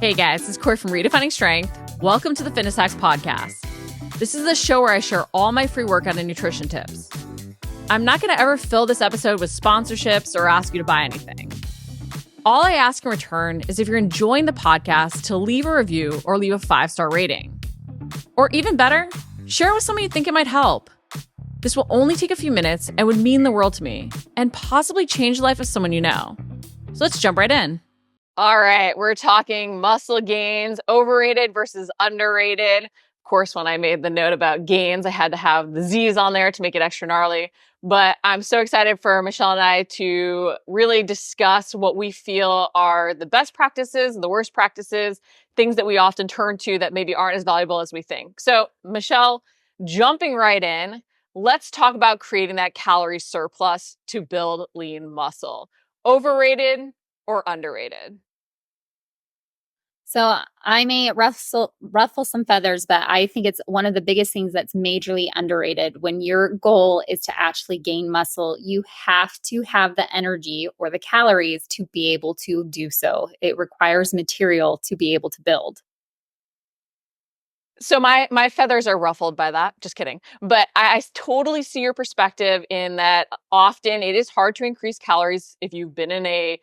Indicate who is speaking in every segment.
Speaker 1: Hey guys, this is Corey from Redefining Strength. Welcome to the Fitness Hacks Podcast. This is a show where I share all my free workout and nutrition tips. I'm not going to ever fill this episode with sponsorships or ask you to buy anything. All I ask in return is if you're enjoying the podcast to leave a review or leave a 5-star rating. Or even better, share it with someone you think it might help. This will only take a few minutes and would mean the world to me and possibly change the life of someone you know. So let's jump right in. All right, we're talking muscle gains, overrated versus underrated. Of course, when I made the note about gains, I had to have the Z's on there to make it extra gnarly. But I'm so excited for Michelle and I to really discuss what we feel are the best practices and the worst practices, things that we often turn to that maybe aren't as valuable as we think. So, Michelle, jumping right in, let's talk about creating that calorie surplus to build lean muscle. Overrated or underrated?
Speaker 2: So I may ruffle some feathers, but I think it's one of the biggest things that's majorly underrated. When your goal is to actually gain muscle, you have to have the energy or the calories to be able to do so. It requires material to be able to build.
Speaker 1: So my feathers are ruffled by that. Just kidding. But I totally see your perspective in that often it is hard to increase calories if you've been in a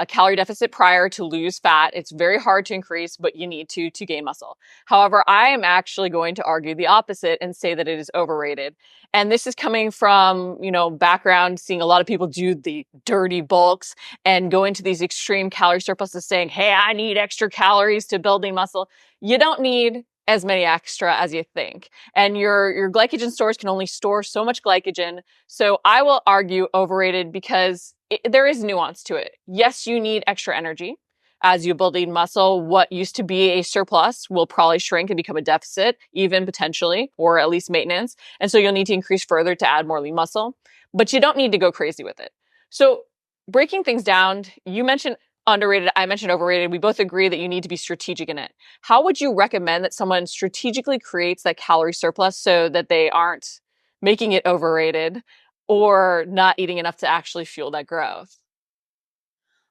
Speaker 1: calorie deficit prior to lose fat. It's very hard to increase, but you need to gain muscle. However, I am actually going to argue the opposite and say that it is overrated. And this is coming from, background, seeing a lot of people do the dirty bulks and go into these extreme calorie surpluses saying, hey, I need extra calories to building muscle. You don't need as many extra as you think. And your glycogen stores can only store so much glycogen. So I will argue overrated because there is nuance to it. Yes, you need extra energy. As you build lean muscle, what used to be a surplus will probably shrink and become a deficit, even potentially, or at least maintenance. And so you'll need to increase further to add more lean muscle, but you don't need to go crazy with it. So breaking things down, you mentioned underrated, I mentioned overrated. We both agree that you need to be strategic in it. How would you recommend that someone strategically creates that calorie surplus so that they aren't making it overrated or not eating enough to actually fuel that growth?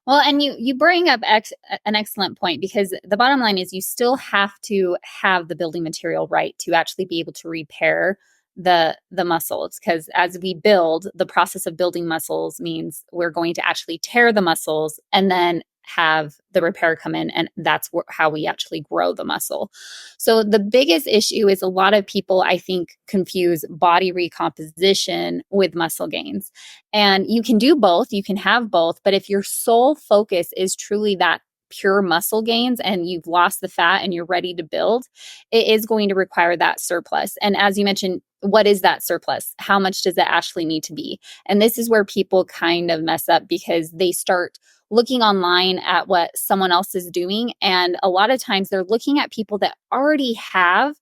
Speaker 2: Well, and you bring up an excellent point, because the bottom line is you still have to have the building material right to actually be able to repair the muscles, because as we build, the process of building muscles means we're going to actually tear the muscles and then have the repair come in, and that's how we actually grow the muscle. So the biggest issue is a lot of people, I think, confuse body recomposition with muscle gains. And you can do both, you can have both, but if your sole focus is truly that pure muscle gains and you've lost the fat and you're ready to build, it is going to require that surplus. And as you mentioned, what is that surplus? How much does it actually need to be? And this is where people kind of mess up, because they start looking online at what someone else is doing. And a lot of times they're looking at people that already have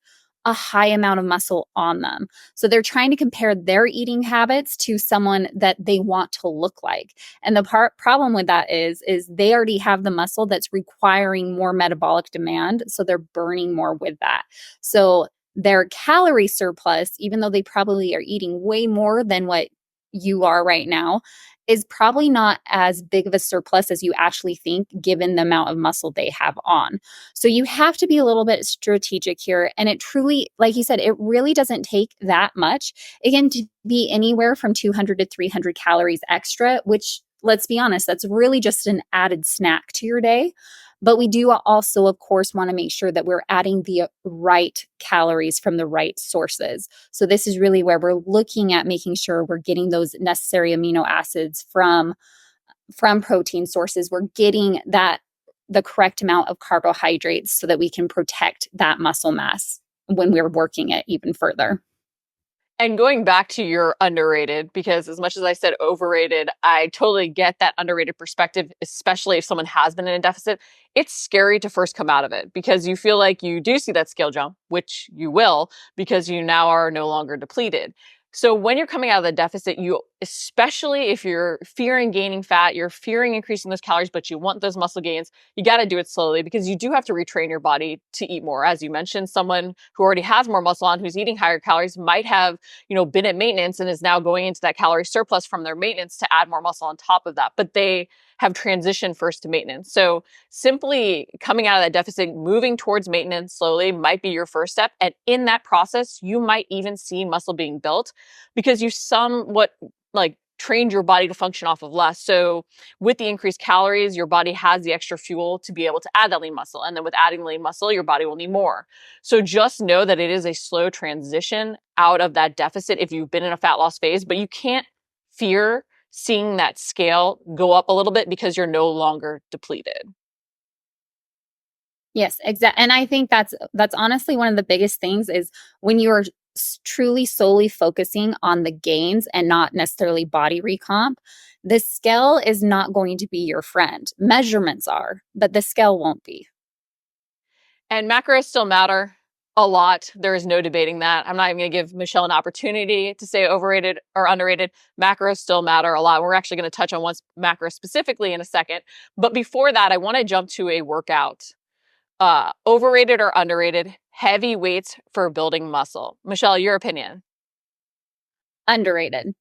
Speaker 2: a high amount of muscle on them. So they're trying to compare their eating habits to someone that they want to look like. And the problem with that is they already have the muscle that's requiring more metabolic demand. So they're burning more with that. So their calorie surplus, even though they probably are eating way more than what you are right now, is probably not as big of a surplus as you actually think, given the amount of muscle they have on. So you have to be a little bit strategic here. And it truly, like you said, it really doesn't take that much. It can be anywhere from 200 to 300 calories extra, which, let's be honest, that's really just an added snack to your day. But we do also, of course, want to make sure that we're adding the right calories from the right sources. So this is really where we're looking at making sure we're getting those necessary amino acids from protein sources. We're getting the correct amount of carbohydrates so that we can protect that muscle mass when we're working it even further.
Speaker 1: And going back to your underrated, because as much as I said overrated, I totally get that underrated perspective, especially if someone has been in a deficit. It's scary to first come out of it because you feel like you do see that scale jump, which you will, because you now are no longer depleted. So when you're coming out of the deficit, especially if you're fearing gaining fat, you're fearing increasing those calories, but you want those muscle gains, you got to do it slowly, because you do have to retrain your body to eat more. As you mentioned, someone who already has more muscle on, who's eating higher calories, might have, been at maintenance and is now going into that calorie surplus from their maintenance to add more muscle on top of that. But they have transitioned first to maintenance. So simply coming out of that deficit, moving towards maintenance slowly might be your first step. And in that process, you might even see muscle being built because you somewhat like trained your body to function off of less. So with the increased calories, your body has the extra fuel to be able to add that lean muscle. And then with adding lean muscle, your body will need more. So just know that it is a slow transition out of that deficit if you've been in a fat loss phase, but you can't fear seeing that scale go up a little bit because you're no longer depleted.
Speaker 2: Yes, exactly. And I think that's honestly one of the biggest things is when you are truly solely focusing on the gains and not necessarily body recomp, the scale is not going to be your friend. Measurements are, but the scale won't be.
Speaker 1: And macros still matter a lot. There is no debating that. I'm not even going to give Michelle an opportunity to say overrated or underrated. Macros still matter a lot. We're actually going to touch on one macro specifically in a second. But before that, I want to jump to a workout. Overrated or underrated, heavy weights for building muscle. Michelle, your opinion.
Speaker 2: Underrated.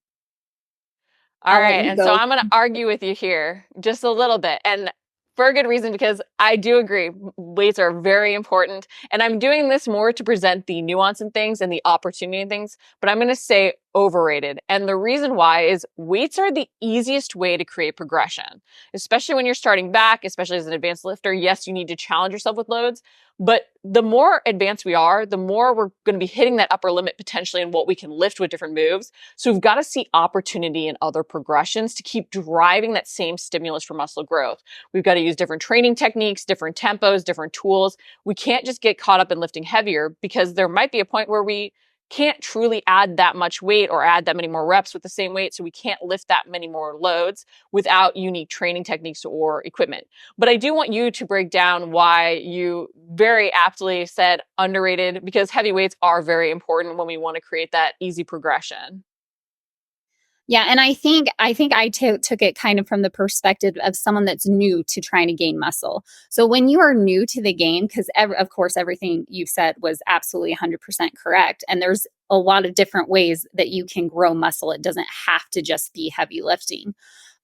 Speaker 1: All
Speaker 2: I'll let
Speaker 1: right.
Speaker 2: you
Speaker 1: And so
Speaker 2: go.
Speaker 1: I'm going to argue with you here just a little bit. And for a good reason, because I do agree weights are very important. And I'm doing this more to present the nuance in things and the opportunity in things. But I'm going to say overrated. And the reason why is weights are the easiest way to create progression, especially when you're starting back, especially as an advanced lifter. Yes, you need to challenge yourself with loads. But the more advanced we are, the more we're going to be hitting that upper limit potentially in what we can lift with different moves. So we've got to see opportunity in other progressions to keep driving that same stimulus for muscle growth. We've got to use different training techniques, different tempos, different tools. We can't just get caught up in lifting heavier because there might be a point where we can't truly add that much weight or add that many more reps with the same weight. So we can't lift that many more loads without unique training techniques or equipment. But I do want you to break down why you very aptly said underrated, because heavy weights are very important when we want to create that easy progression.
Speaker 2: Yeah, and I took it kind of from the perspective of someone that's new to trying to gain muscle. So when you are new to the game, because of course everything you said was absolutely 100% correct, and there's a lot of different ways that you can grow muscle. It doesn't have to just be heavy lifting.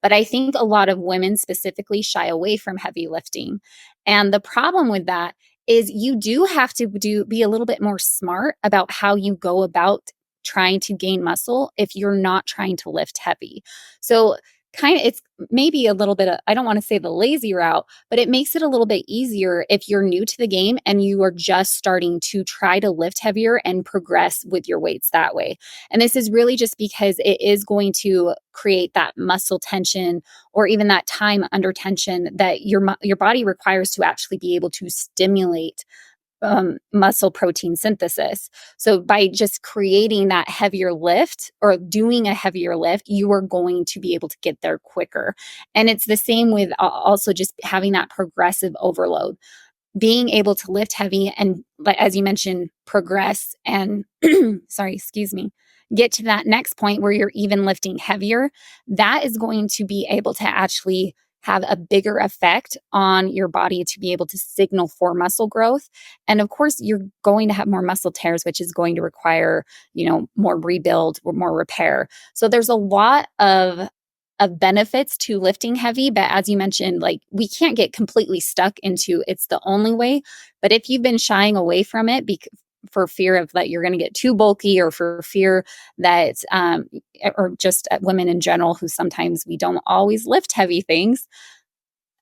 Speaker 2: But I think a lot of women specifically shy away from heavy lifting. And the problem with that is you do have to be a little bit more smart about how you go about trying to gain muscle if you're not trying to lift heavy. So kind of it's maybe a little bit of, I don't want to say the lazy route, but it makes it a little bit easier if you're new to the game and you are just starting to try to lift heavier and progress with your weights that way. And this is really just because it is going to create that muscle tension or even that time under tension that your body requires to actually be able to stimulate muscle protein synthesis. So by just creating that heavier lift or doing a heavier lift, you are going to be able to get there quicker. And it's the same with also just having that progressive overload, being able to lift heavy and, as you mentioned, progress and sorry, excuse me, get to that next point where you're even lifting heavier. That is going to be able to actually have a bigger effect on your body to be able to signal for muscle growth. And of course, you're going to have more muscle tears, which is going to require, more rebuild or more repair. So there's a lot of benefits to lifting heavy. But as you mentioned, like we can't get completely stuck into it's the only way. But if you've been shying away from it for fear of that you're going to get too bulky or for fear that, or just women in general who sometimes we don't always lift heavy things,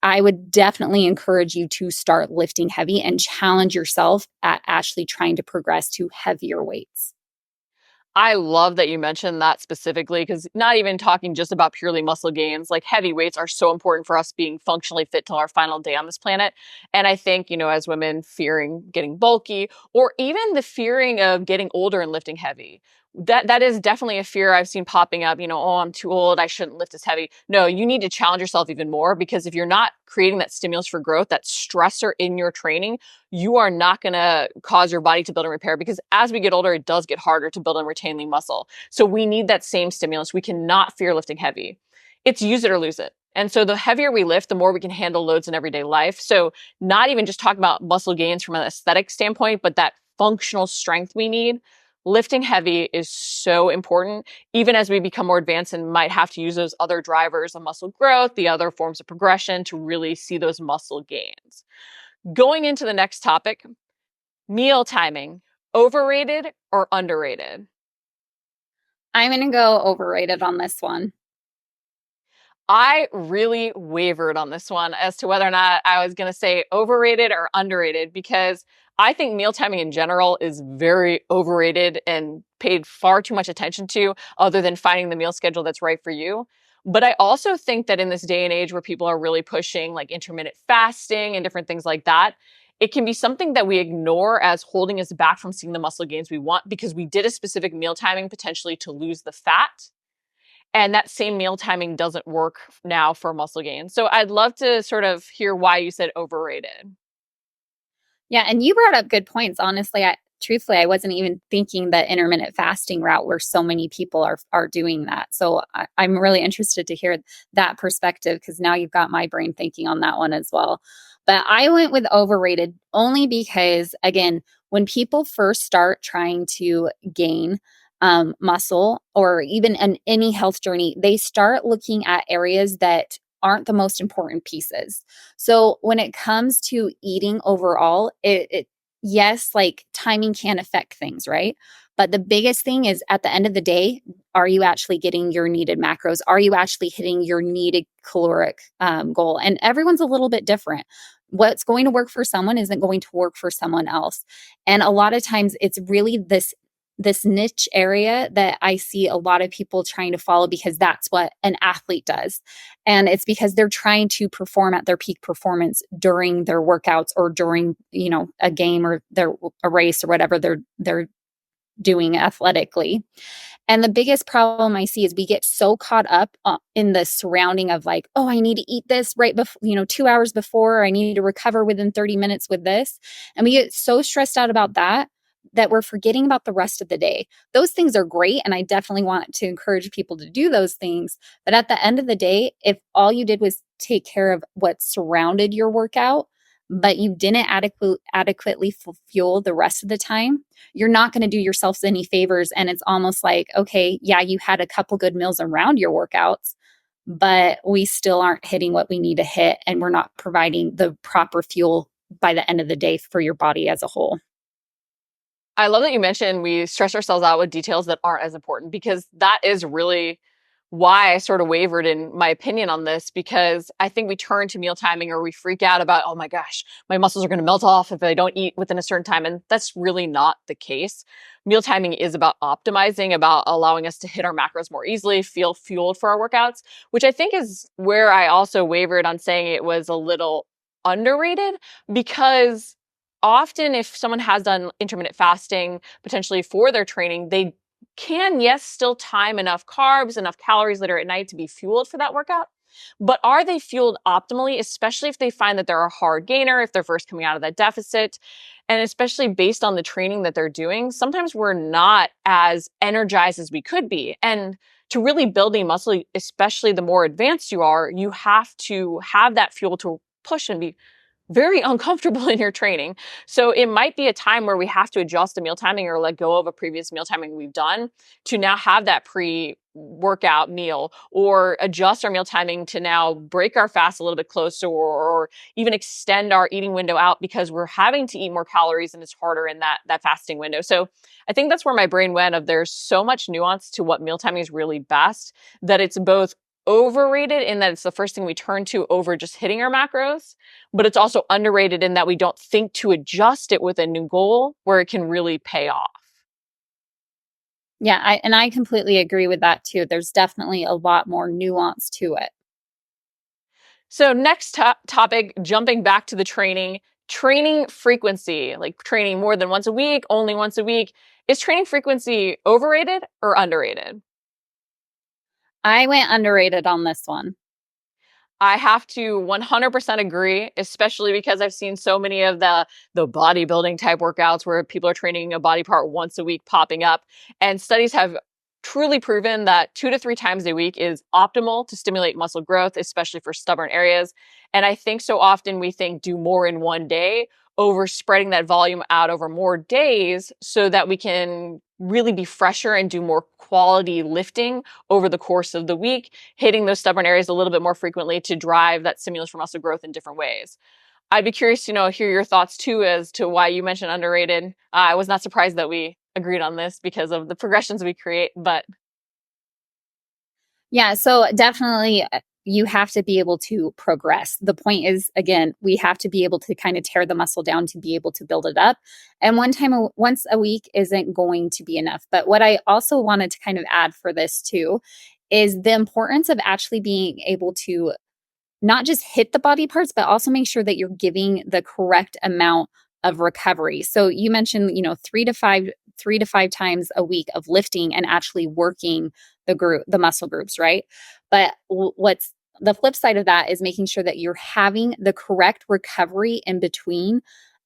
Speaker 2: I would definitely encourage you to start lifting heavy and challenge yourself at actually trying to progress to heavier weights.
Speaker 1: I love that you mentioned that specifically because not even talking just about purely muscle gains, like heavy weights are so important for us being functionally fit till our final day on this planet. And I think, as women fearing getting bulky or even the fearing of getting older and lifting heavy, that is definitely a fear I've seen popping up, oh, I'm too old, I shouldn't lift as heavy. No, you need to challenge yourself even more because if you're not creating that stimulus for growth, that stressor in your training, you are not going to cause your body to build and repair because as we get older, it does get harder to build and retain lean muscle. So we need that same stimulus. We cannot fear lifting heavy. It's use it or lose it. And so the heavier we lift, the more we can handle loads in everyday life. So not even just talking about muscle gains from an aesthetic standpoint, but that functional strength we need. lifting heavy is so important, even as we become more advanced and might have to use those other drivers of muscle growth, the other forms of progression to really see those muscle gains. Going into the next topic, meal timing, overrated or underrated?
Speaker 2: I'm going to go overrated on this one.
Speaker 1: I really wavered on this one as to whether or not I was going to say overrated or underrated, because I think meal timing in general is very overrated and paid far too much attention to, other than finding the meal schedule that's right for you. But I also think that in this day and age where people are really pushing like intermittent fasting and different things like that, it can be something that we ignore as holding us back from seeing the muscle gains we want, because we did a specific meal timing potentially to lose the fat. And that same meal timing doesn't work now for muscle gain. So I'd love to sort of hear why you said overrated.
Speaker 2: Yeah, and you brought up good points. Honestly, truthfully, I wasn't even thinking the intermittent fasting route where so many people are doing that. So I'm really interested to hear that perspective, because now you've got my brain thinking on that one as well. But I went with overrated only because, again, when people first start trying to gain muscle, or even any health journey, they start looking at areas that aren't the most important pieces. So when it comes to eating overall, it yes, like timing can affect things, right? But the biggest thing is, at the end of the day, are you actually getting your needed macros? Are you actually hitting your needed caloric goal? And everyone's a little bit different. What's going to work for someone isn't going to work for someone else. And a lot of times it's really this niche area that I see a lot of people trying to follow, because that's what an athlete does. And it's because they're trying to perform at their peak performance during their workouts, or during, a game, or a race, or whatever they're doing athletically. And the biggest problem I see is we get so caught up in the surrounding of like, oh, I need to eat this right before, 2 hours before, or I need to recover within 30 minutes with this. And we get so stressed out about that we're forgetting about the rest of the day. Those things are great, and I definitely want to encourage people to do those things. But at the end of the day, if all you did was take care of what surrounded your workout, but you didn't adequately fuel the rest of the time, you're not going to do yourselves any favors. And it's almost like, okay, yeah, you had a couple good meals around your workouts, but we still aren't hitting what we need to hit, and we're not providing the proper fuel by the end of the day for your body as a whole.
Speaker 1: I love that you mentioned we stress ourselves out with details that aren't as important, because that is really why I sort of wavered in my opinion on this, because I think we turn to meal timing, or we freak out about, oh my gosh, my muscles are going to melt off if I don't eat within a certain time. And that's really not the case. Meal timing is about optimizing, about allowing us to hit our macros more easily, feel fueled for our workouts, which I think is where I also wavered on saying it was a little underrated, because often if someone has done intermittent fasting potentially for their training, they can, yes, still time enough carbs, enough calories later at night to be fueled for that workout. But are they fueled optimally, especially if they find that they're a hard gainer, if they're first coming out of that deficit? And especially based on the training that they're doing, sometimes we're not as energized as we could be. And to really build a muscle, especially the more advanced you are, you have to have that fuel to push and be very uncomfortable in your training. So it might be a time where we have to adjust a meal timing, or let go of a previous meal timing we've done to now have that pre-workout meal, or adjust our meal timing to now break our fast a little bit closer, or even extend our eating window out because we're having to eat more calories and it's harder in that fasting window. So I think that's where my brain went, of there's so much nuance to what meal timing is really best, that it's both overrated in that it's the first thing we turn to over just hitting our macros, but it's also underrated in that we don't think to adjust it with a new goal where it can really pay off.
Speaker 2: Yeah, I completely agree with that too. There's definitely a lot more nuance to it.
Speaker 1: So next topic, jumping back to the training frequency, like training more than once a week, only once a week. Is training frequency overrated or underrated?
Speaker 2: I went underrated on this one.
Speaker 1: I have to 100% agree, especially because I've seen so many of the bodybuilding type workouts where people are training a body part once a week popping up. And studies have truly proven that 2 to 3 times a week is optimal to stimulate muscle growth, especially for stubborn areas. And I think so often we think do more in one day over spreading that volume out over more days so that we can really be fresher and do more quality lifting over the course of the week, hitting those stubborn areas a little bit more frequently to drive that stimulus for muscle growth in different ways. I'd be curious to hear your thoughts too as to why you mentioned underrated. I was not surprised that we agreed on this because of the progressions we create, but
Speaker 2: Yeah, so definitely you have to be able to progress. The point is, again, we have to be able to kind of tear the muscle down to be able to build it up. And once a week isn't going to be enough. But what I also wanted to kind of add for this too is the importance of actually being able to not just hit the body parts, but also make sure that you're giving the correct amount of recovery. So you mentioned, 3 to 5 times a week of lifting and actually working the muscle groups, right? But what's the flip side of that is making sure that you're having the correct recovery in between,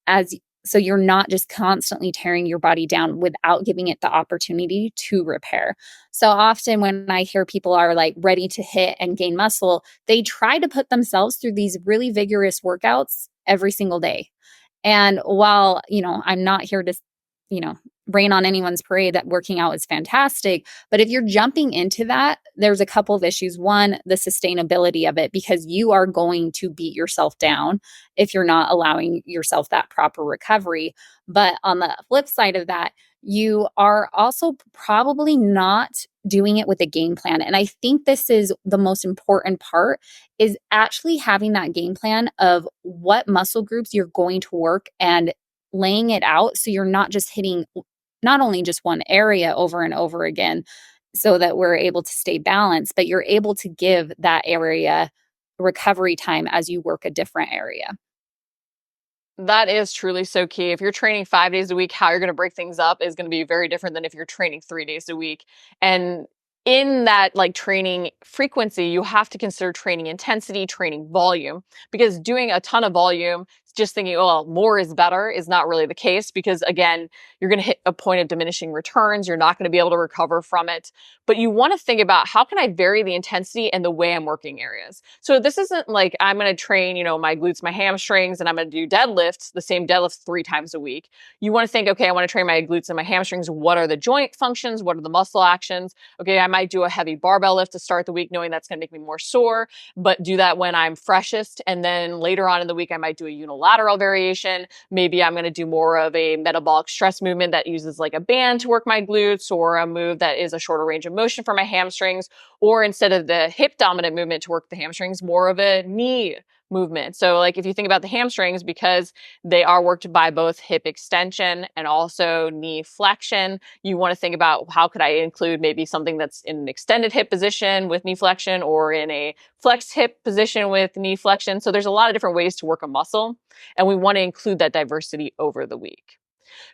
Speaker 2: as so you're not just constantly tearing your body down without giving it the opportunity to repair. So often when I hear people are like ready to hit and gain muscle, they try to put themselves through these really vigorous workouts every single day. And while, I'm not here to, you know, rain on anyone's parade that working out is fantastic, but if you're jumping into that, there's a couple of issues. One, the sustainability of it, because you are going to beat yourself down if you're not allowing yourself that proper recovery. But on the flip side of that, you are also probably not doing it with a game plan. And I think this is the most important part, is actually having that game plan of what muscle groups you're going to work and laying it out so you're not just hitting not only just one area over and over again so that we're able to stay balanced, but you're able to give that area recovery time as you work a different area.
Speaker 1: that is truly so key. If you're training 5 days a week, how you're going to break things up is going to be very different than if you're training 3 days a week. And in that like training frequency, you have to consider training intensity, training volume, because doing a ton of volume, just thinking, oh, well, more is better is not really the case, because again, you're going to hit a point of diminishing returns. You're not going to be able to recover from it. But you want to think about, how can I vary the intensity and the way I'm working areas? So this isn't like I'm going to train, my glutes, my hamstrings, and I'm going to do deadlifts, the same deadlifts 3 times a week. You want to think, okay, I want to train my glutes and my hamstrings. What are the joint functions? What are the muscle actions? Okay, I might do a heavy barbell lift to start the week, knowing that's going to make me more sore, but do that when I'm freshest. And then later on in the week, I might do a unilateral variation. Maybe I'm going to do more of a metabolic stress movement that uses like a band to work my glutes, or a move that is a shorter range of motion for my hamstrings, or instead of the hip dominant movement to work the hamstrings, more of a knee movement. So like if you think about the hamstrings, because they are worked by both hip extension and also knee flexion, you want to think about, how could I include maybe something that's in an extended hip position with knee flexion, or in a flexed hip position with knee flexion. So there's a lot of different ways to work a muscle, and we want to include that diversity over the week.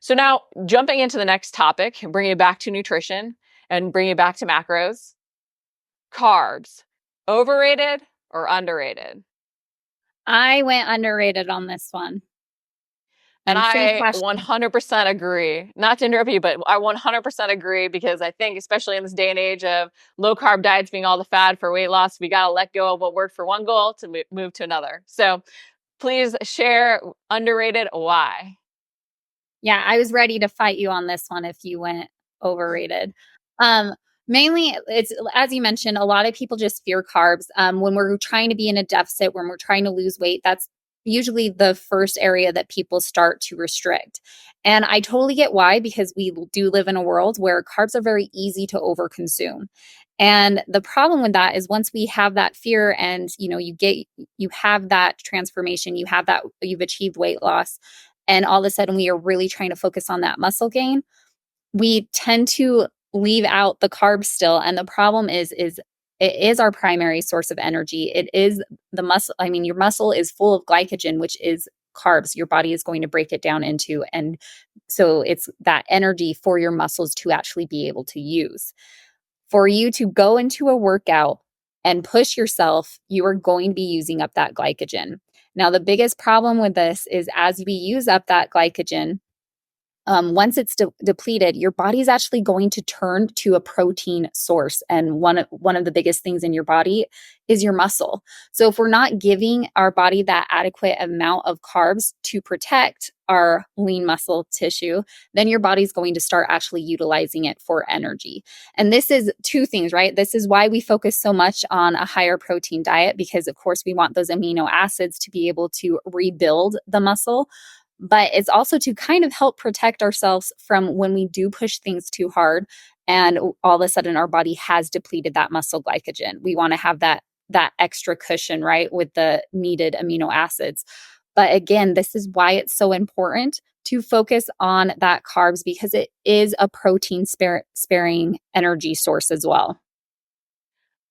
Speaker 1: So now jumping into the next topic, bringing it back to nutrition and bringing it back to macros, carbs, overrated or underrated?
Speaker 2: I went underrated on this one.
Speaker 1: And
Speaker 2: I'm pretty
Speaker 1: I
Speaker 2: passionate.
Speaker 1: 100% agree. Not to interrupt you, but I 100% agree, because I think, especially in this day and age of low carb diets being all the fad for weight loss, we got to let go of what worked for one goal to move to another. So please share underrated why.
Speaker 2: Yeah, I was ready to fight you on this one if you went overrated. Um, Mainly, it's as you mentioned, a lot of people just fear carbs. When we're trying to be in a deficit, when we're trying to lose weight, that's usually the first area that people start to restrict. And I totally get why, because we do live in a world where carbs are very easy to overconsume. And the problem with that is, once we have that fear and you have that transformation, you've achieved weight loss, and all of a sudden we are really trying to focus on that muscle gain, we tend to leave out the carbs still. And the problem is it is our primary source of energy. It is the muscle. I mean, your muscle is full of glycogen, which is carbs. Your body is going to break it down into, and so it's that energy for your muscles to actually be able to use. For you to go into a workout and push yourself, you are going to be using up that glycogen. Now, the biggest problem with this is, as we use up that glycogen, once it's depleted, your body's actually going to turn to a protein source. And one of the biggest things in your body is your muscle. So if we're not giving our body that adequate amount of carbs to protect our lean muscle tissue, then your body's going to start actually utilizing it for energy. And this is two things, right? This is why we focus so much on a higher protein diet, because of course we want those amino acids to be able to rebuild the muscle, but it's also to kind of help protect ourselves from when we do push things too hard and all of a sudden our body has depleted that muscle glycogen. We want to have that extra cushion, right, with the needed amino acids. But again, this is why it's so important to focus on that carbs, because it is a protein sparing energy source as well.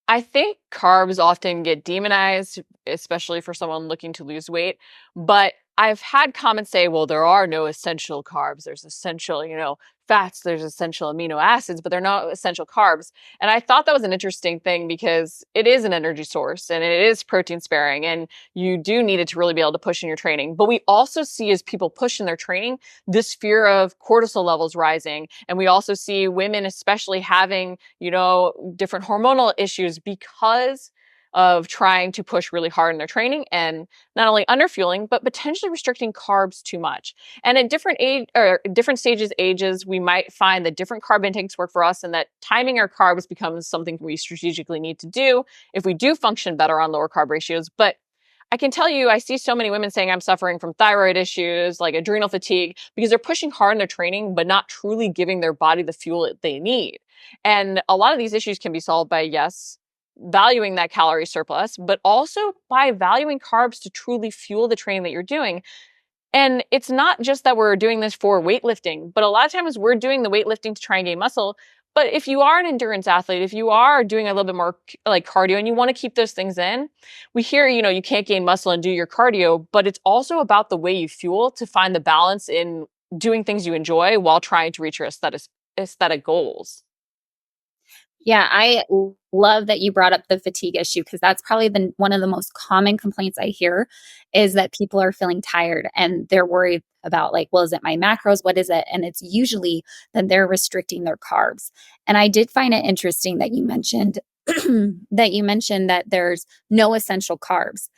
Speaker 1: I think carbs often get demonized, especially for someone looking to lose weight. But I've had comments say, well, there are no essential carbs. There's essential, fats, there's essential amino acids, but they're not essential carbs. And I thought that was an interesting thing because it is an energy source and it is protein sparing and you do need it to really be able to push in your training. But we also see as people push in their training, this fear of cortisol levels rising. And we also see women especially having, different hormonal issues because of trying to push really hard in their training and not only underfueling, but potentially restricting carbs too much. And at different age or different ages, we might find that different carb intakes work for us and that timing our carbs becomes something we strategically need to do if we do function better on lower carb ratios. But I can tell you, I see so many women saying I'm suffering from thyroid issues, like adrenal fatigue, because they're pushing hard in their training, but not truly giving their body the fuel that they need. And a lot of these issues can be solved by, yes, valuing that calorie surplus, but also by valuing carbs to truly fuel the training that you're doing. And it's not just that we're doing this for weightlifting, but a lot of times we're doing the weightlifting to try and gain muscle. But if you are an endurance athlete, if you are doing a little bit more like cardio and you want to keep those things in, we hear, you can't gain muscle and do your cardio, but it's also about the way you fuel to find the balance in doing things you enjoy while trying to reach your aesthetic goals.
Speaker 2: Yeah, I love that you brought up the fatigue issue, because that's probably one of the most common complaints I hear is that people are feeling tired and they're worried about, like, well, is it my macros? What is it? And it's usually that they're restricting their carbs. And I did find it interesting that you mentioned that there's no essential carbs.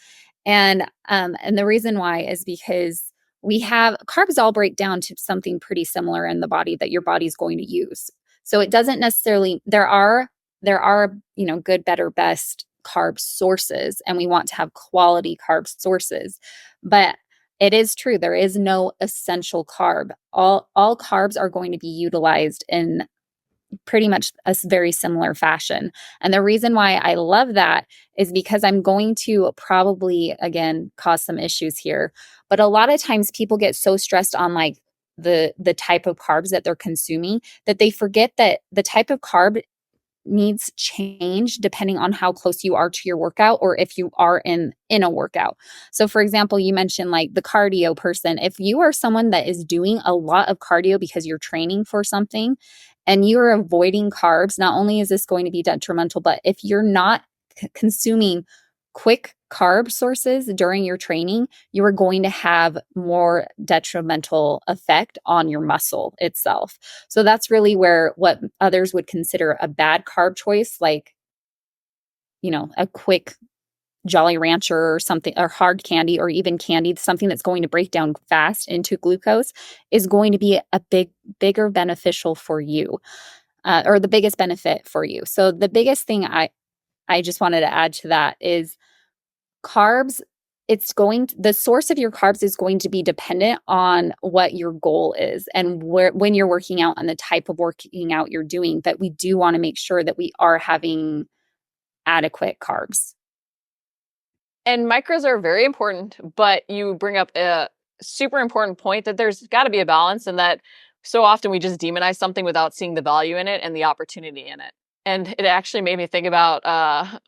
Speaker 2: And the reason why is because we have carbs all break down to something pretty similar in the body that your body's going to use. So it doesn't necessarily, there are good, better, best carb sources, and we want to have quality carb sources. But it is true, there is no essential carb. All carbs are going to be utilized in pretty much a very similar fashion. And the reason why I love that is because I'm going to probably, again, cause some issues here. But a lot of times people get so stressed on, like, the type of carbs that they're consuming, that they forget that the type of carb needs change depending on how close you are to your workout, or if you are in a workout. So for example, you mentioned like the cardio person. If you are someone that is doing a lot of cardio because you're training for something and you're avoiding carbs, not only is this going to be detrimental, but if you're not consuming quick carb sources during your training, you are going to have more detrimental effect on your muscle itself. So that's really where what others would consider a bad carb choice, like, a quick Jolly Rancher or something, or hard candy, or even candy, something that's going to break down fast into glucose, is going to be a bigger beneficial for you, or the biggest benefit for you. So the biggest thing I just wanted to add to that is carbs. The source of your carbs is going to be dependent on what your goal is and when you're working out and the type of working out you're doing. But we do want to make sure that we are having adequate carbs.
Speaker 1: And macros are very important, but you bring up a super important point that there's got to be a balance, and that so often we just demonize something without seeing the value in it and the opportunity in it. And it actually made me think about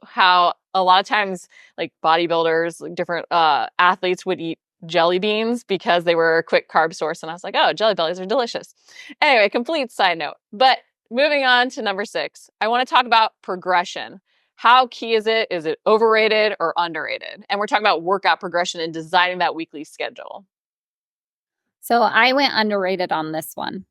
Speaker 1: how a lot of times, like bodybuilders, like different athletes would eat jelly beans because they were a quick carb source. And I was like, oh, jelly bellies are delicious. Anyway, complete side note. But moving on to number 6, I want to talk about progression. How key is it? Is it overrated or underrated? And we're talking about workout progression and designing that weekly schedule.
Speaker 2: So I went underrated on this one.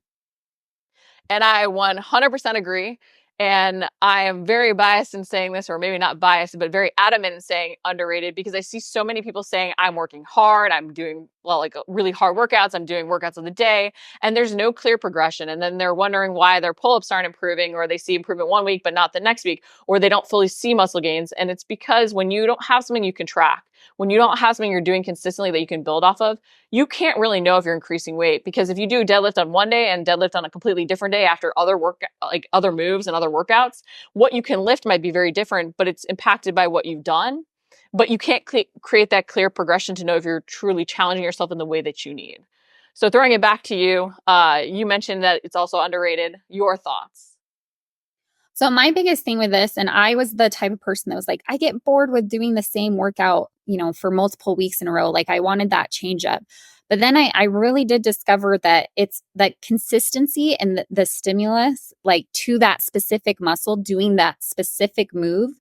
Speaker 1: And I 100% agree. And I am very biased in saying this, or maybe not biased, but very adamant in saying underrated, because I see so many people saying, I'm working hard, I'm doing, well, like really hard workouts, I'm doing workouts of the day, and there's no clear progression. And then they're wondering why their pull ups aren't improving, or they see improvement one week, but not the next week, or they don't fully see muscle gains. And it's because when you don't have something you can track, when you don't have something you're doing consistently that you can build off of, you can't really know if you're increasing weight, because if you do deadlift on one day and deadlift on a completely different day after other work, like other moves and other workouts, what you can lift might be very different, but it's impacted by what you've done. But you can't create that clear progression to know if you're truly challenging yourself in the way that you need. So throwing it back to you, you mentioned that it's also underrated. Your thoughts?
Speaker 2: So my biggest thing with this, and I was the type of person that was like, I get bored with doing the same workout, for multiple weeks in a row. Like I wanted that change up. But then I really did discover that it's that consistency and the stimulus, like to that specific muscle, doing that specific move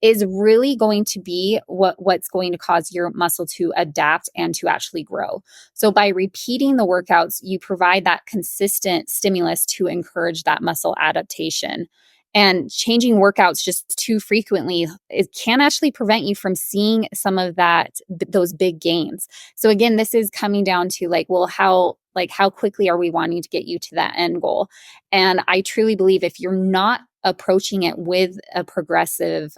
Speaker 2: is really going to be what's going to cause your muscle to adapt and to actually grow. So by repeating the workouts, you provide that consistent stimulus to encourage that muscle adaptation. And changing workouts just too frequently, it can actually prevent you from seeing some of those big gains. So again, this is coming down to how quickly are we wanting to get you to that end goal? And I truly believe if you're not approaching it with a progressive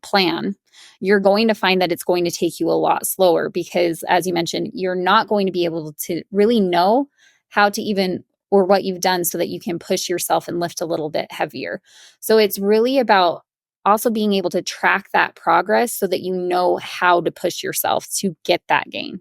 Speaker 2: plan, you're going to find that it's going to take you a lot slower, because as you mentioned, you're not going to be able to really know how to even, or what you've done so that you can push yourself and lift a little bit heavier. So it's really about also being able to track that progress so that you know how to push yourself to get that gain.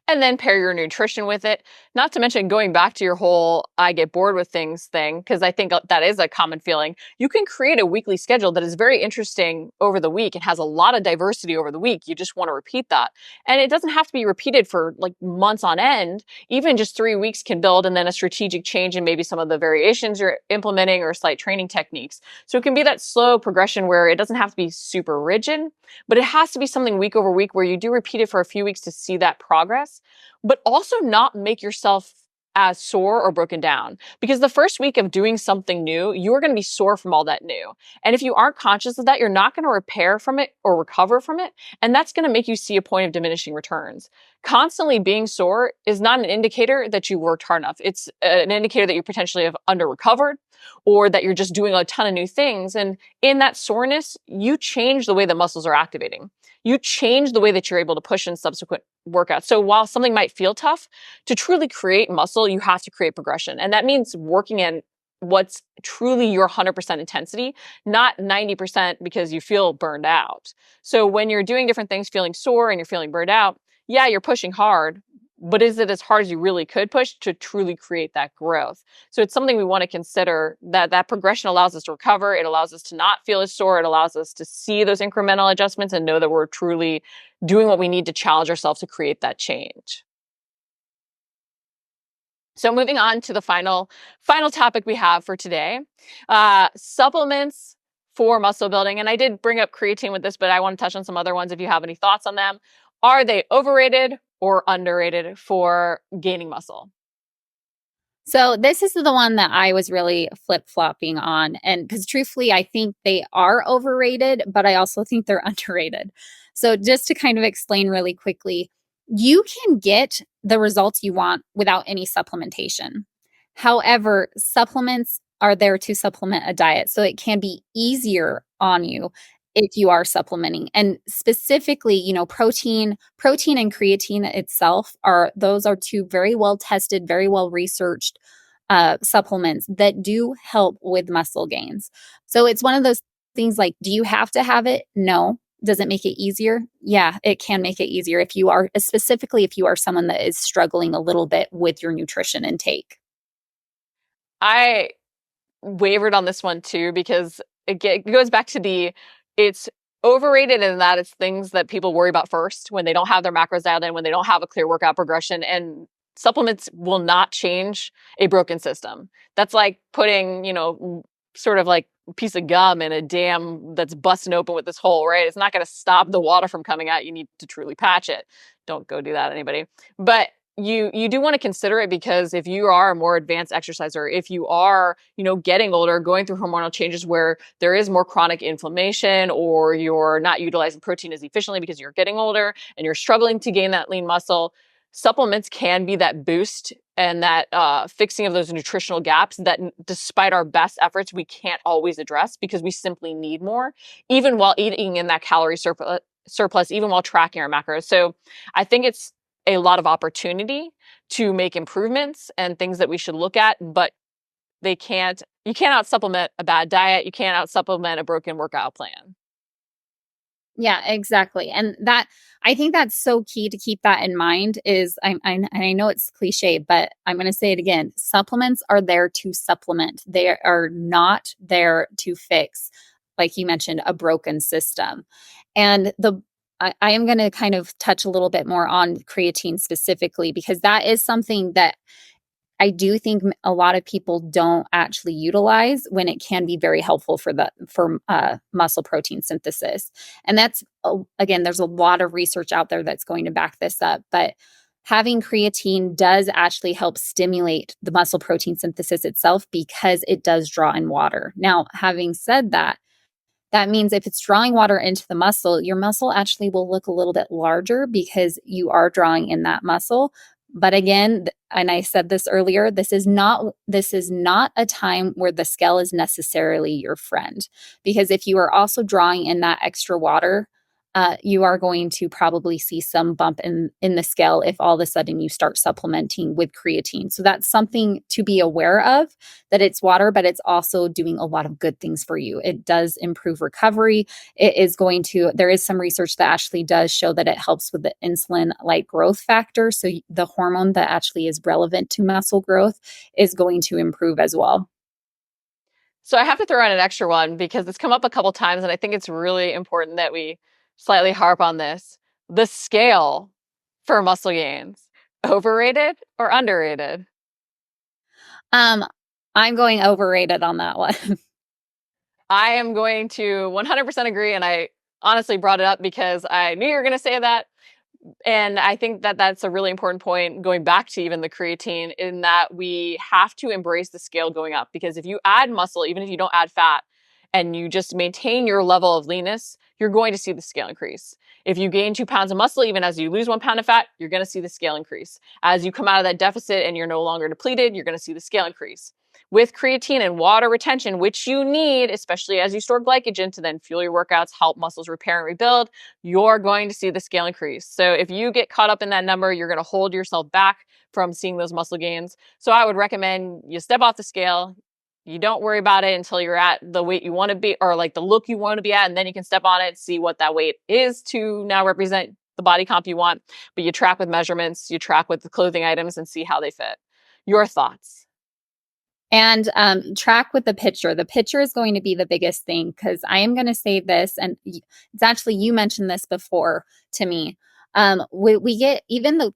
Speaker 1: And then pair your nutrition with it. Not to mention, going back to your whole I get bored with things thing, because I think that is a common feeling. You can create a weekly schedule that is very interesting over the week and has a lot of diversity over the week. You just want to repeat that. And it doesn't have to be repeated for like months on end. Even just 3 weeks can build, and then a strategic change in maybe some of the variations you're implementing or slight training techniques. So it can be that slow progression where it doesn't have to be super rigid, but it has to be something week over week where you do repeat it for a few weeks to see that progress, but also not make yourself as sore or broken down. Because the first week of doing something new, you're going to be sore from all that new. And if you aren't conscious of that, you're not going to repair from it or recover from it. And that's going to make you see a point of diminishing returns. Constantly being sore is not an indicator that you worked hard enough. It's an indicator that you potentially have under recovered, or that you're just doing a ton of new things. And in that soreness, you change the way the muscles are activating. You change the way that you're able to push in subsequent workouts. So while something might feel tough, to truly create muscle, you have to create progression. And that means working in what's truly your 100% intensity, not 90% because you feel burned out. So when you're doing different things, feeling sore and you're feeling burned out, yeah, you're pushing hard, but is it as hard as you really could push to truly create that growth? So it's something we want to consider, that progression allows us to recover. It allows us to not feel as sore. It allows us to see those incremental adjustments and know that we're truly doing what we need to challenge ourselves to create that change. So moving on to the final topic we have for today, supplements for muscle building. And I did bring up creatine with this, but I want to touch on some other ones if you have any thoughts on them. Are they overrated or underrated for gaining muscle?
Speaker 2: So this is the one that I was really flip-flopping on. And because truthfully, I think they are overrated, but I also think they're underrated. So just to kind of explain really quickly, you can get the results you want without any supplementation. However, supplements are there to supplement a diet. So it can be easier on you if you are supplementing. And specifically, protein and creatine itself are two very well tested, very well researched supplements that do help with muscle gains. So it's one of those things like, do you have to have it? No. Does it make it easier? Yeah, it can make it easier specifically if you are someone that is struggling a little bit with your nutrition intake.
Speaker 1: I wavered on this one too, because it goes back to it's overrated in that it's things that people worry about first when they don't have their macros dialed in, when they don't have a clear workout progression. And supplements will not change a broken system. That's like putting, sort of like a piece of gum in a dam that's busting open with this hole, right? It's not going to stop the water from coming out. You need to truly patch it. Don't go do that, anybody. But you do want to consider it, because if you are a more advanced exerciser, if you are, getting older, going through hormonal changes where there is more chronic inflammation, or you're not utilizing protein as efficiently because you're getting older and you're struggling to gain that lean muscle, supplements can be that boost and that fixing of those nutritional gaps that, despite our best efforts, we can't always address because we simply need more, even while eating in that calorie surplus, even while tracking our macros. So I think it's a lot of opportunity to make improvements and things that we should look at, but you can't out supplement a bad diet. You can't out supplement a broken workout plan.
Speaker 2: Yeah, exactly. And that, I think that's so key to keep that in mind is I know it's cliche, but I'm going to say it again. Supplements are there to supplement. They are not there to fix, like you mentioned, a broken system. And I am going to kind of touch a little bit more on creatine specifically, because that is something that I do think a lot of people don't actually utilize when it can be very helpful for muscle protein synthesis. And that's, again, there's a lot of research out there that's going to back this up, but having creatine does actually help stimulate the muscle protein synthesis itself because it does draw in water. Now, having said that, that means if it's drawing water into the muscle, your muscle actually will look a little bit larger because you are drawing in that muscle. But again, and I said this earlier, this is not a time where the scale is necessarily your friend. Because if you are also drawing in that extra water, you are going to probably see some bump in the scale if all of a sudden you start supplementing with creatine. So that's something to be aware of, that it's water, but it's also doing a lot of good things for you. It does improve recovery. There is some research that actually does show that it helps with the insulin-like growth factor. So the hormone that actually is relevant to muscle growth is going to improve as well.
Speaker 1: So I have to throw in an extra one because it's come up a couple times, and I think it's really important that we slightly harp on this. The scale for muscle gains, overrated or underrated?
Speaker 2: Um, I'm going overrated on that one.
Speaker 1: I am going to 100% agree, and I honestly brought it up because I knew you were going to say that. And I think that that's a really important point, going back to even the creatine, in that we have to embrace the scale going up, because if you add muscle, even if you don't add fat, and you just maintain your level of leanness, you're going to see the scale increase. If you gain 2 pounds of muscle, even as you lose 1 pound of fat, you're going to see the scale increase. As you come out of that deficit and you're no longer depleted, you're going to see the scale increase. With creatine and water retention, which you need, especially as you store glycogen to then fuel your workouts, help muscles repair and rebuild, you're going to see the scale increase. So if you get caught up in that number, you're going to hold yourself back from seeing those muscle gains. So I would recommend you step off the scale. You don't worry about it until you're at the weight you want to be, or like the look you want to be at, and then you can step on it, see what that weight is to now represent the body comp you want. But you track with measurements, you track with the clothing items, and see how they fit. Your thoughts?
Speaker 2: And track with the picture. The picture is going to be the biggest thing, because I am going to say this, and it's actually, you mentioned this before to me. We get,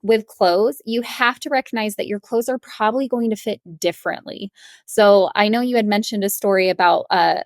Speaker 2: with clothes, you have to recognize that your clothes are probably going to fit differently. So I know you had mentioned a story about, I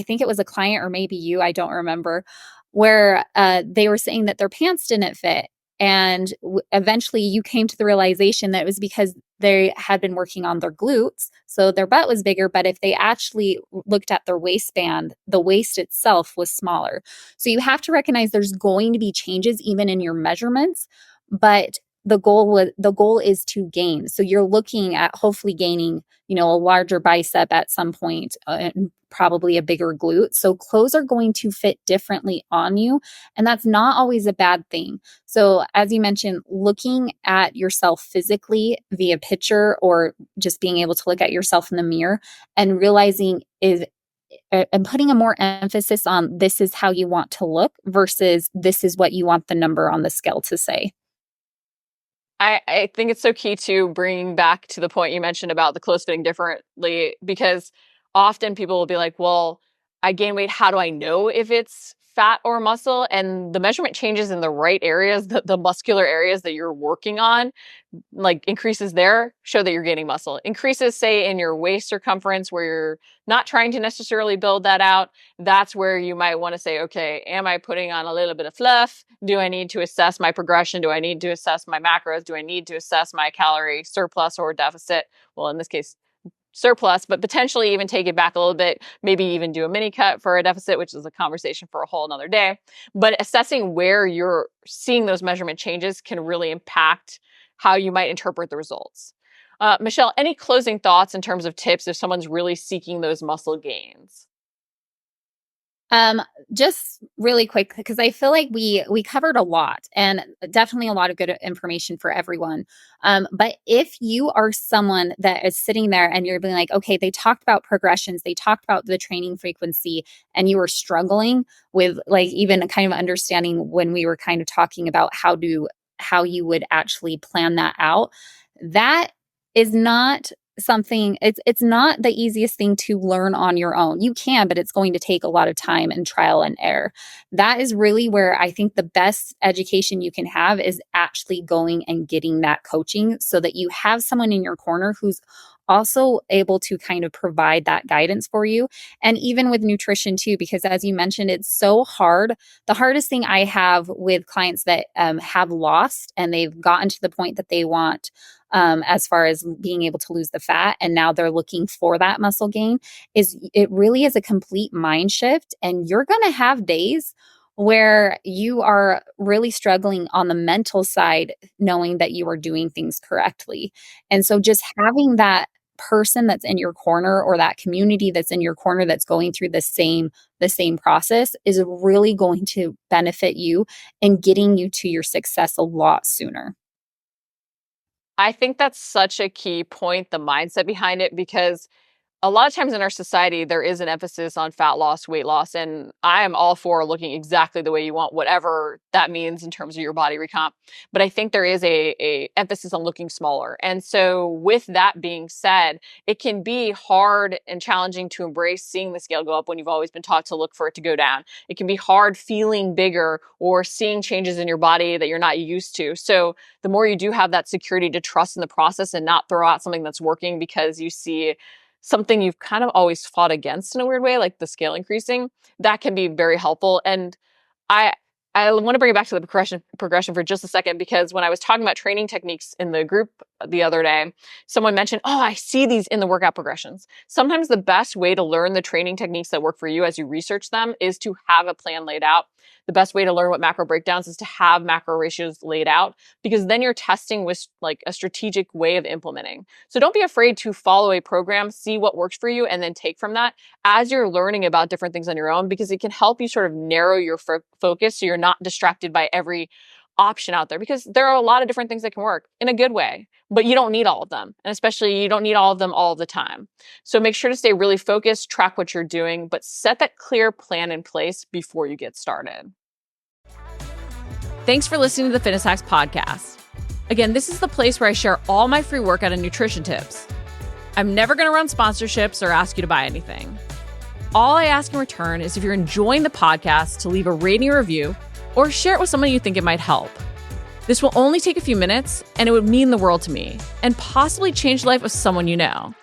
Speaker 2: think it was a client or maybe you, I don't remember, where they were saying that their pants didn't fit. And eventually you came to the realization that it was because they had been working on their glutes. So their butt was bigger, but if they actually looked at their waistband, the waist itself was smaller. So you have to recognize there's going to be changes even in your measurements, but the goal is to gain. So you're looking at hopefully gaining, a larger bicep at some point, and probably a bigger glute. So clothes are going to fit differently on you, and that's not always a bad thing. So as you mentioned, looking at yourself physically via picture, or just being able to look at yourself in the mirror and realizing and putting a more emphasis on this is how you want to look versus this is what you want the number on the scale to say.
Speaker 1: I think it's so key to bring back to the point you mentioned about the clothes fitting differently, because often people will be like, well, I gain weight. How do I know if it's fat or muscle and the measurement changes in the right areas, the muscular areas that you're working on, like increases there, show that you're gaining muscle. Increases, say, in your waist circumference where you're not trying to necessarily build that out, that's where you might want to say, okay, am I putting on a little bit of fluff? Do I need to assess my progression? Do I need to assess my macros? Do I need to assess my calorie surplus or deficit? Well, in this case, surplus, but potentially even take it back a little bit, maybe even do a mini cut for a deficit, which is a conversation for a whole another day. But assessing where you're seeing those measurement changes can really impact how you might interpret the results. Michelle, any closing thoughts in terms of tips if someone's really seeking those muscle gains?
Speaker 2: Just really quick, because I feel like we covered a lot and definitely a lot of good information for everyone. But if you are someone that is sitting there and you're being like, okay, they talked about progressions, they talked about the training frequency, and you were struggling with like even kind of understanding when we were kind of talking about how you would actually plan that out, that is not something, it's not the easiest thing to learn on your own. You can, but it's going to take a lot of time and trial and error. That is really where I think the best education you can have is actually going and getting that coaching so that you have someone in your corner who's also able to kind of provide that guidance for you. And even with nutrition too, because as you mentioned, it's so hard. The hardest thing I have with clients that have lost and they've gotten to the point that they want as far as being able to lose the fat, and now they're looking for that muscle gain, is it really is a complete mind shift. And you're going to have days where you are really struggling on the mental side, knowing that you are doing things correctly. And so just having that person that's in your corner or that community that's in your corner that's going through the same process is really going to benefit you in getting you to your success a lot sooner.
Speaker 1: I think that's such a key point, the mindset behind it, because a lot of times in our society, there is an emphasis on fat loss, weight loss, and I am all for looking exactly the way you want, whatever that means in terms of your body recomp. But I think there is a emphasis on looking smaller. And so with that being said, it can be hard and challenging to embrace seeing the scale go up when you've always been taught to look for it to go down. It can be hard feeling bigger or seeing changes in your body that you're not used to. So the more you do have that security to trust in the process and not throw out something that's working because you see something you've kind of always fought against in a weird way, like the scale increasing, that can be very helpful. And I I want to bring it back to the progression for just a second, because when I was talking about training techniques in the group the other day, someone mentioned, oh, I see these in the workout progressions. Sometimes the best way to learn the training techniques that work for you as you research them is to have a plan laid out. The best way to learn what macro breakdowns is to have macro ratios laid out, because then you're testing with like a strategic way of implementing. So don't be afraid to follow a program, see what works for you, and then take from that as you're learning about different things on your own, because it can help you sort of narrow your focus so you're not distracted by every option out there, because there are a lot of different things that can work in a good way, but you don't need all of them. And especially you don't need all of them all the time. So make sure to stay really focused, track what you're doing, but set that clear plan in place before you get started. Thanks for listening to the Fitness Hacks podcast. Again, this is the place where I share all my free workout and nutrition tips. I'm never going to run sponsorships or ask you to buy anything. All I ask in return is if you're enjoying the podcast to leave a rating or review, or share it with someone you think it might help. This will only take a few minutes, and it would mean the world to me, and possibly change the life of someone you know.